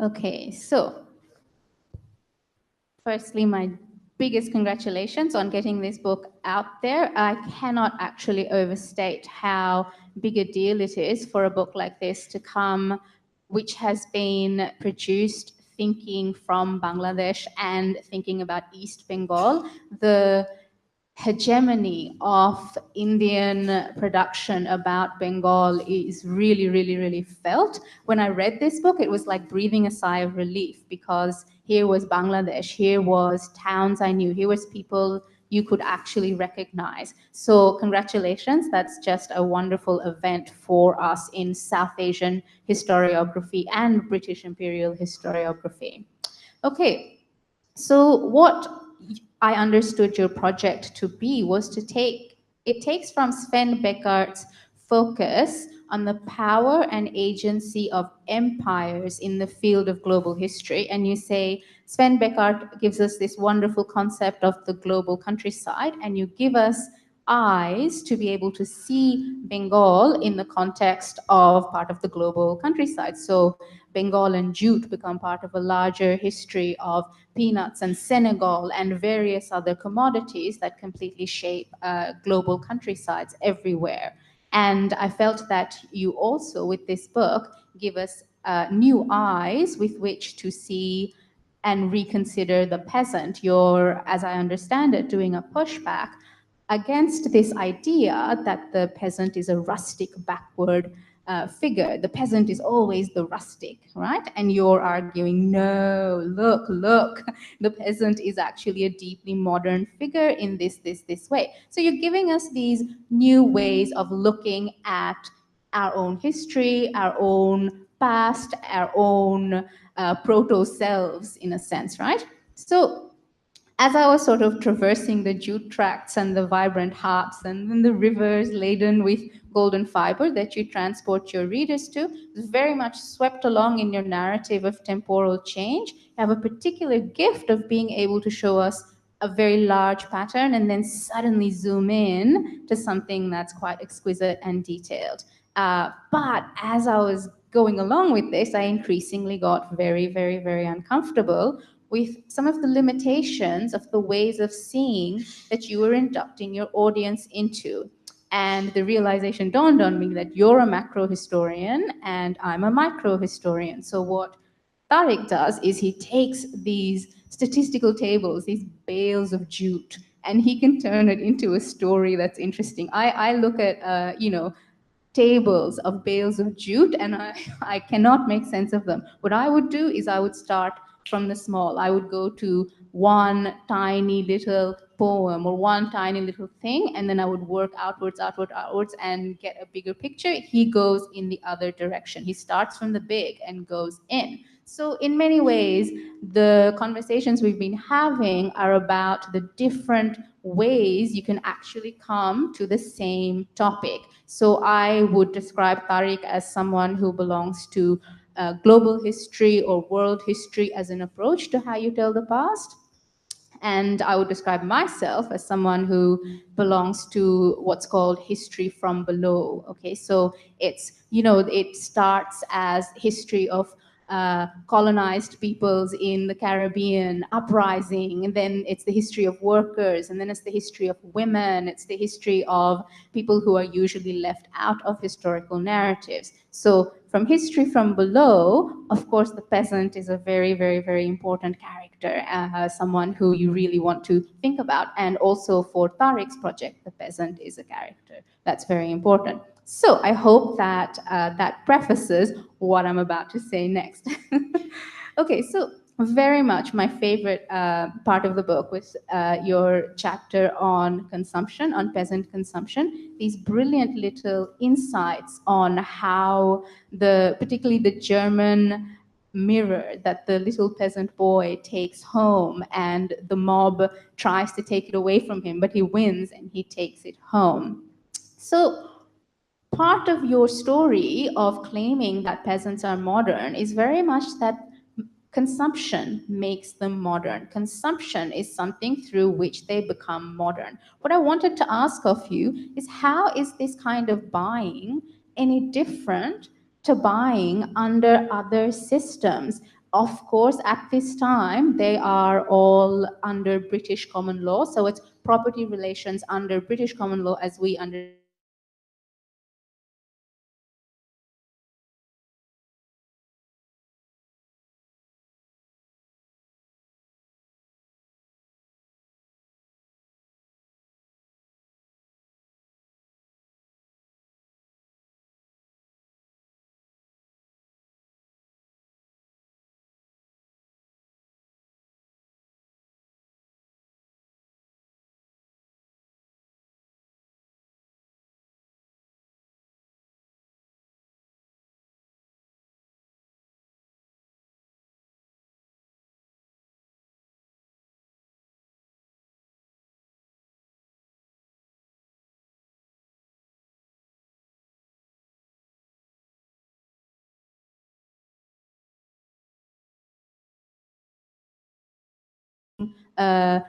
Okay, so firstly, my biggest congratulations on getting this book out there. I cannot actually overstate how big a deal it is for a book like this to come, which has been produced thinking from Bangladesh and thinking about East Bengal. The hegemony of Indian production about Bengal is really, really, really felt. When I read this book, it was like breathing a sigh of relief because here was Bangladesh, here was towns I knew, here was people you could actually recognize. So congratulations, that's just a wonderful event for us in South Asian historiography and British imperial historiography. Okay, so what I understood your project to be was to it takes from Sven Beckert's focus on the power and agency of empires in the field of global history. And you say Sven Beckert gives us this wonderful concept of the global countryside, and you give us eyes to be able to see Bengal in the context of part of the global countryside. So Bengal and jute become part of a larger history of peanuts and Senegal and various other commodities that completely shape global countrysides everywhere. And I felt that you also, with this book, give us new eyes with which to see and reconsider the peasant. You're, as I understand it, doing a pushback against this idea that the peasant is a rustic, backward figure. The peasant is always the rustic, right? And you're arguing, no, look, the peasant is actually a deeply modern figure in this way. So you're giving us these new ways of looking at our own history, our own past, our own proto selves, in a sense, right? So as I was sort of traversing the jute tracts and the vibrant hearts and then the rivers laden with golden fiber that you transport your readers to, was very much swept along in your narrative of temporal change. You have a particular gift of being able to show us a very large pattern and then suddenly zoom in to something that's quite exquisite and detailed. But as I was going along with this, I increasingly got very, very, very uncomfortable with some of the limitations of the ways of seeing that you were inducting your audience into. And the realization dawned on me that you're a macro historian and I'm a micro historian. So what Tariq does is he takes these statistical tables, these bales of jute, and he can turn it into a story that's interesting. I look at, tables of bales of jute and I cannot make sense of them. What I would do is I would start from the small. I would go to one tiny little poem or one tiny little thing, and then I would work outwards, and get a bigger picture. He goes in the other direction. He starts from the big and goes in. So, in many ways, the conversations we've been having are about the different ways you can actually come to the same topic. So, I would describe Tariq as someone who belongs to global history or world history as an approach to how you tell the past. And I would describe myself as someone who belongs to what's called history from below. Okay, so it starts as history of colonized peoples in the Caribbean uprising, and then it's the history of workers, and then it's the history of women, it's the history of people who are usually left out of historical narratives. So from history from below, of course, the peasant is a very, very, very important character, someone who you really want to think about. And also for Tariq's project, the peasant is a character that's very important. So I hope that that prefaces what I'm about to say next. Okay, so very much my favorite part of the book was your chapter on consumption, on peasant consumption. These brilliant little insights on how particularly the German mirror that the little peasant boy takes home, and the mob tries to take it away from him, but he wins and he takes it home. So part of your story of claiming that peasants are modern is very much that consumption makes them modern. Consumption is something through which they become modern. What I wanted to ask of you is, how is this kind of buying any different to buying under other systems? Of course, at this time, they are all under British common law. So it's property relations under British common law as we understand it.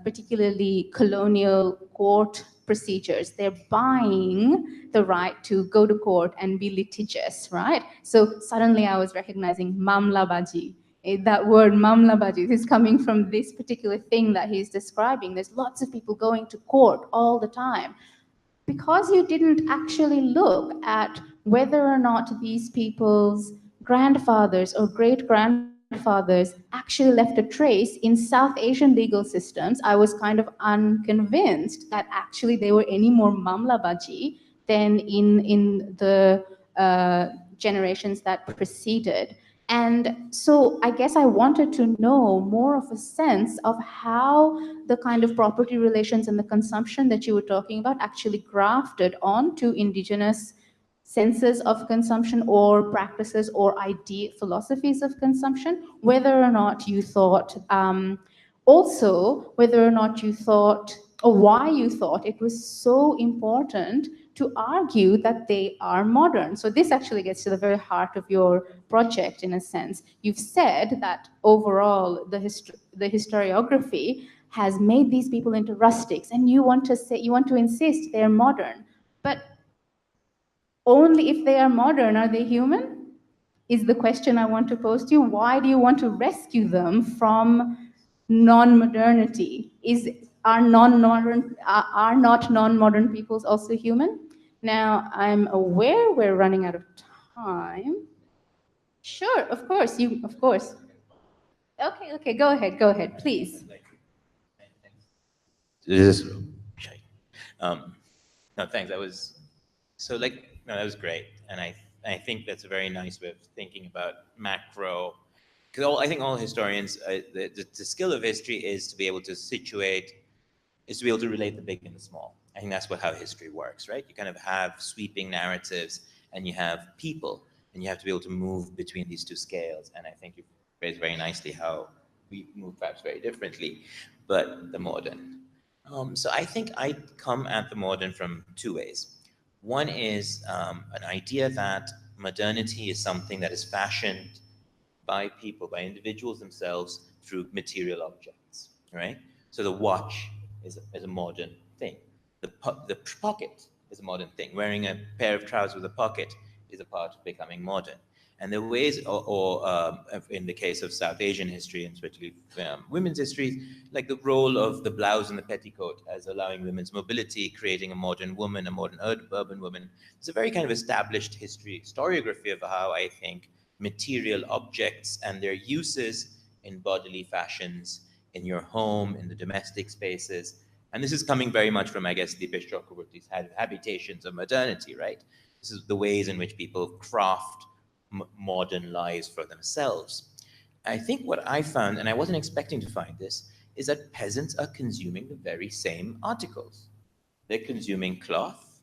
Particularly colonial court procedures. They're buying the right to go to court and be litigious, right? So suddenly I was recognizing mamlabaji. That word mamlabaji is coming from this particular thing that he's describing. There's lots of people going to court all the time because you didn't actually look at whether or not these people's grandfathers or great grandfathers actually left a trace in South Asian legal systems, I was kind of unconvinced that actually they were any more mamlabaji than in the generations that preceded. And so I guess I wanted to know more of a sense of how the kind of property relations and the consumption that you were talking about actually grafted onto indigenous senses of consumption or practices or idea philosophies of consumption, whether or not you thought, also whether or not you thought, or why you thought it was so important to argue that they are modern. So this actually gets to the very heart of your project in a sense. You've said that overall the historiography has made these people into rustics, and you want to insist they're modern. But only if they are modern are they human? Is the question I want to pose to you. Why do you want to rescue them from non-modernity? Are not non-modern peoples also human? Now, I'm aware we're running out of time. Sure, of course, of course. Okay, go ahead, please. This is no, thanks. That was so no, that was great, and I think that's a very nice way of thinking about macro. Because I think all historians, the skill of history is to be able to situate, is to be able to relate the big and the small. I think that's how history works, right? You kind of have sweeping narratives, and you have people, and you have to be able to move between these two scales. And I think you phrased very nicely how we move perhaps very differently, but the modern. So I think I come at the modern from two ways. One is an idea that modernity is something that is fashioned by people, by individuals themselves through material objects, right? So the watch is a modern thing. The pocket is a modern thing. Wearing a pair of trousers with a pocket is a part of becoming modern. And the ways, in the case of South Asian history, and especially women's history, like the role of the blouse and the petticoat as allowing women's mobility, creating a modern woman, a modern urban woman. It's a very kind of established historiography of how I think material objects and their uses in bodily fashions, in your home, in the domestic spaces. And this is coming very much from, I guess, Dipesh Chakraborty's habitations of modernity, right? This is the ways in which people craft modern lives for themselves. I think what I found, and I wasn't expecting to find this, is that peasants are consuming the very same articles. They're consuming cloth,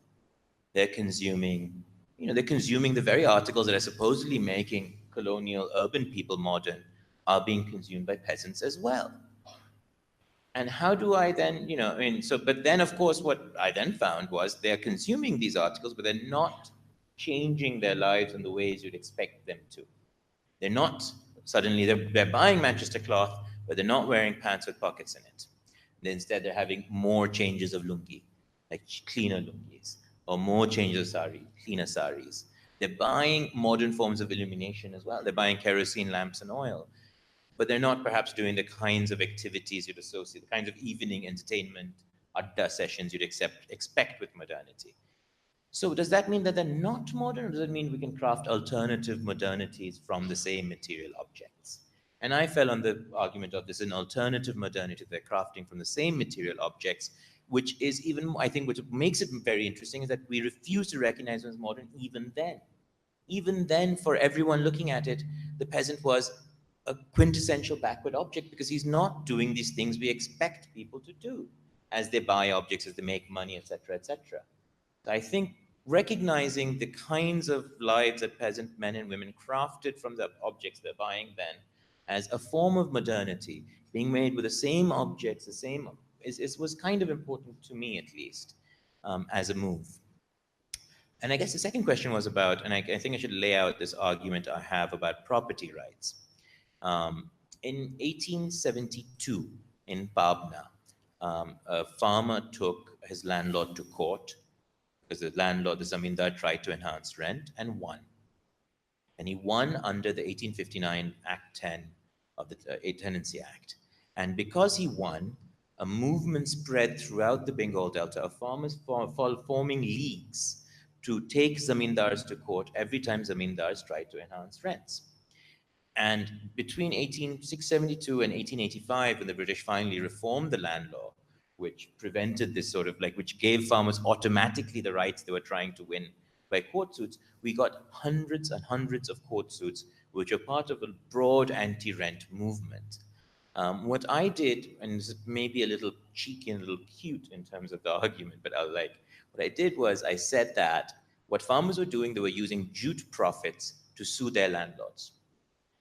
they're consuming, they're consuming the very articles that are supposedly making colonial urban people modern are being consumed by peasants as well. And how do I then, but then of course what I then found was they're consuming these articles, but they're not changing their lives in the ways you'd expect them to. They're not, suddenly they're buying Manchester cloth, but they're not wearing pants with pockets in it. Instead, they're having more changes of lungi, like cleaner lungis, or more changes of sari, cleaner saris. They're buying modern forms of illumination as well. They're buying kerosene lamps and oil. but they're not perhaps doing the kinds of activities you'd associate, the kinds of evening entertainment, adda sessions you'd expect with modernity. So does that mean that they're not modern, or does it mean we can craft alternative modernities from the same material objects? And I fell on the argument of this an alternative modernity they're crafting from the same material objects, which is even, I think, which makes it very interesting is that we refuse to recognize them as modern even then. Even then, for everyone looking at it, the peasant was a quintessential backward object because he's not doing these things we expect people to do as they buy objects, as they make money, etc., etc. I think recognizing the kinds of lives that peasant men and women crafted from the objects they're buying then as a form of modernity, being made with the same objects, the same, was kind of important to me at least, as a move. And I guess the second question was about, and I think I should lay out this argument I have about property rights. In 1872, in Pabna, a farmer took his landlord to court because the landlord, the zamindar, tried to enhance rent and won. And he won under the 1859 Act 10 of the Tenancy Act. And because he won, a movement spread throughout the Bengal Delta of farmers forming leagues to take zamindars to court every time zamindars tried to enhance rents. And between 672 and 1885, when the British finally reformed the land law, which prevented this sort of which gave farmers automatically the rights they were trying to win by court suits, we got hundreds and hundreds of court suits, which are part of a broad anti-rent movement. What I did, and this is maybe a little cheeky and a little cute in terms of the argument, but what I did was I said that what farmers were doing, they were using jute profits to sue their landlords.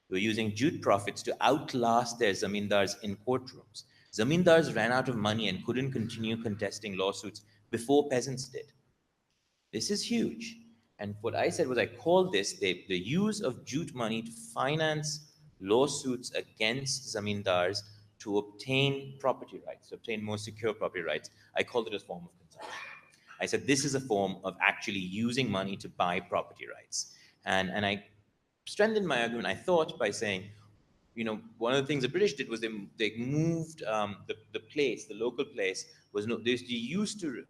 They were using jute profits to outlast their zamindars in courtrooms. Zamindars ran out of money and couldn't continue contesting lawsuits before peasants did. This is huge. And what I said was I called this the use of jute money to finance lawsuits against zamindars to obtain property rights, to obtain more secure property rights. I called it a form of consumption. I said this is a form of actually using money to buy property rights. And I strengthened my argument, I thought, by saying, one of the things the British did was they moved the local place they used to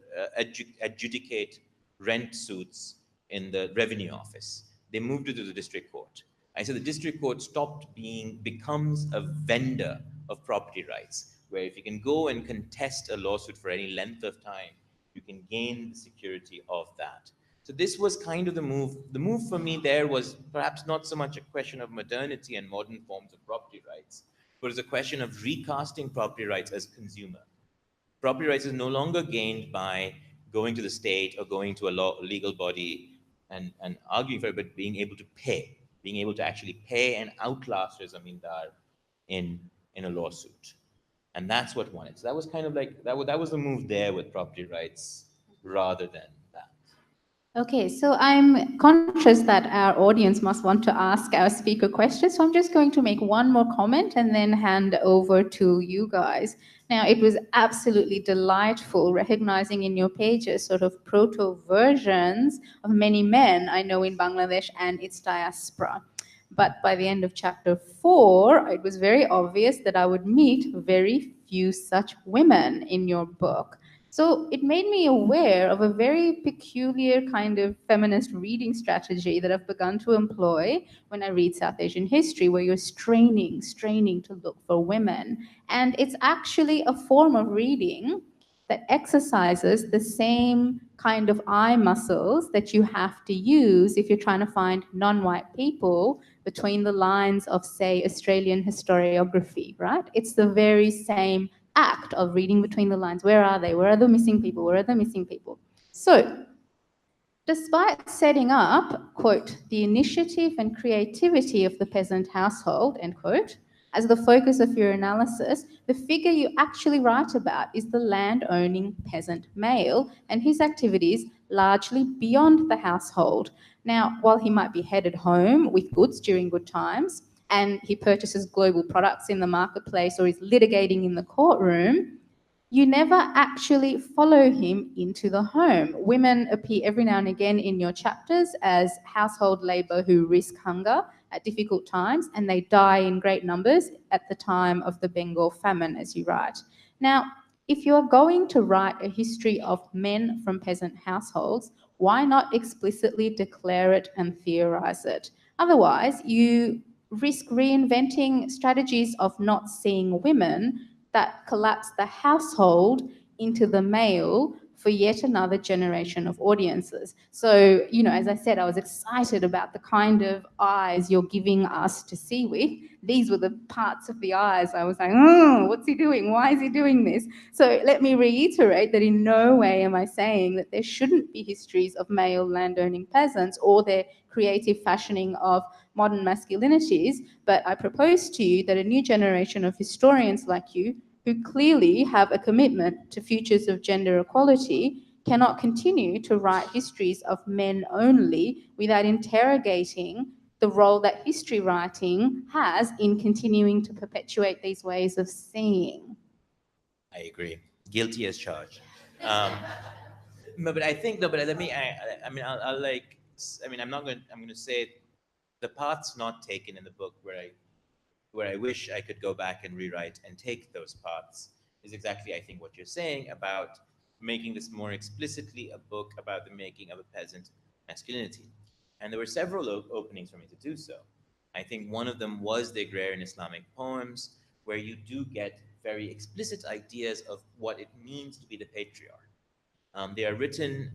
adjudicate rent suits in the revenue office. They moved it to the district court. I said the district court becomes a vendor of property rights, where if you can go and contest a lawsuit for any length of time, you can gain the security of that. So this was kind of the move. The move for me there was perhaps not so much a question of modernity and modern forms of property rights, but it's a question of recasting property rights as consumer. Property rights is no longer gained by going to the state or going to a legal body and arguing for it, but being able to actually pay and outlast your zamindar in a lawsuit. And that's what won it. So that was kind of that was the move there with property rights rather than that. Okay, so I'm conscious that our audience must want to ask our speaker questions, so I'm just going to make one more comment and then hand over to you guys. Now, it was absolutely delightful recognizing in your pages sort of proto-versions of many men I know in Bangladesh and its diaspora. But by the end of chapter 4, it was very obvious that I would meet very few such women in your book. So it made me aware of a very peculiar kind of feminist reading strategy that I've begun to employ when I read South Asian history, where you're straining to look for women. And it's actually a form of reading that exercises the same kind of eye muscles that you have to use if you're trying to find non-white people between the lines of, say, Australian historiography, right? It's the very same act of reading between the lines. Where are they? Where are the missing people? Where are the missing people? So, despite setting up, quote, the initiative and creativity of the peasant household, end quote, as the focus of your analysis, the figure you actually write about is the land-owning peasant male and his activities largely beyond the household. Now, while he might be headed home with goods during good times, and he purchases global products in the marketplace or is litigating in the courtroom, you never actually follow him into the home. Women appear every now and again in your chapters as household labor who risk hunger at difficult times, and they die in great numbers at the time of the Bengal famine, as you write. Now, if you are going to write a history of men from peasant households, why not explicitly declare it and theorize it? Otherwise, you risk reinventing strategies of not seeing women that collapse the household into the male for yet another generation of audiences. So, as I said, I was excited about the kind of eyes you're giving us to see with. These were the parts of the eyes I was like, oh, what's he doing? Why is he doing this? So let me reiterate that in no way am I saying that there shouldn't be histories of male landowning peasants or their creative fashioning of modern masculinities, but I propose to you that a new generation of historians like you, who clearly have a commitment to futures of gender equality, cannot continue to write histories of men only without interrogating the role that history writing has in continuing to perpetuate these ways of seeing. I agree. Guilty as charged. Um, no, but I think no, but let me. I mean, I'll like. I mean, I'm not going. I'm going to say the paths not taken in the book where I wish I could go back and rewrite and take those paths is exactly, I think, what you're saying about making this more explicitly a book about the making of a peasant masculinity. And there were several openings for me to do so. I think one of them was the agrarian Islamic poems, where you do get very explicit ideas of what it means to be the patriarch. They are written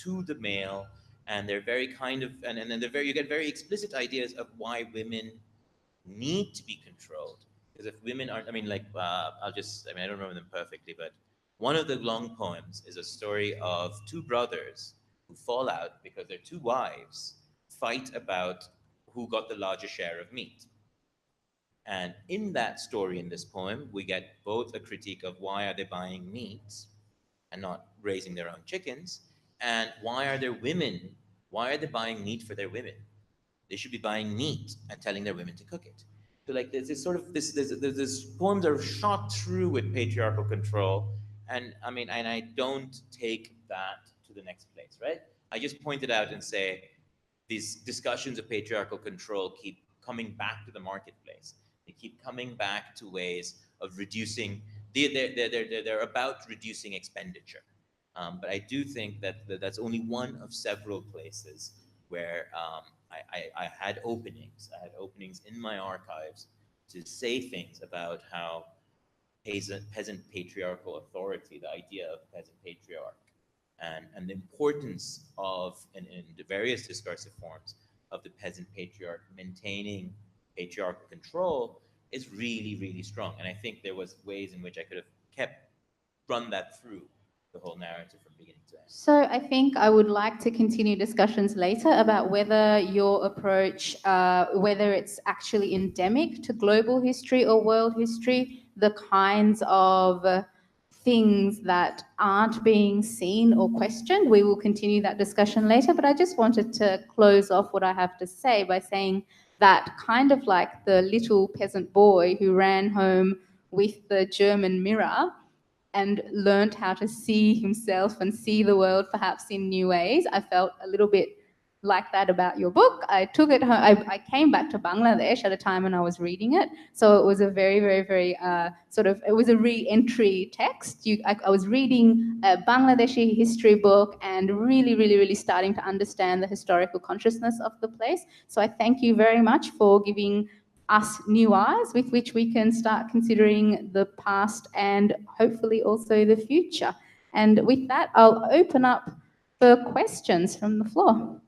to the male, and they're very kind of, and then they're very, you get very explicit ideas of why women need to be controlled. Because if women aren't, I mean, like, I mean, I don't remember them perfectly, but one of the long poems is a story of two brothers who fall out because their two wives fight about who got the larger share of meat. And in that story, in this poem, we get both a critique of why are they buying meat and not raising their own chickens, and why are they buying meat for their women? They should be buying meat and telling their women to cook it. So like there's this sort of there's this poems are shot through with patriarchal control, and I mean, and I don't take that to the next place, right? I just point it out and say these discussions of patriarchal control keep coming back to the marketplace. They keep coming back to ways of reducing. They're about reducing expenditure, but I do think that that's only one of several places where I had openings. I had openings in my archives to say things about how peasant patriarchal authority, the idea of peasant patriarch, and the importance of, in the various discursive forms of the peasant patriarch maintaining patriarchal control is really, really strong. And I think there was ways in which I could have run that through the whole narrative from beginning to end. So I think I would like to continue discussions later about whether your approach, whether it's actually endemic to global history or world history, the kinds of things that aren't being seen or questioned. We will continue that discussion later, but I just wanted to close off what I have to say by saying that kind of like the little peasant boy who ran home with the German mirror and learned how to see himself and see the world perhaps in new ways. I felt a little bit like that about your book. I took it home. I came back to Bangladesh at a time when I was reading it. So it was a very, very, very it was a re-entry text. I was reading a Bangladeshi history book and really, really, really starting to understand the historical consciousness of the place. So I thank you very much for giving us new eyes with which we can start considering the past and hopefully also the future. And with that, I'll open up for questions from the floor.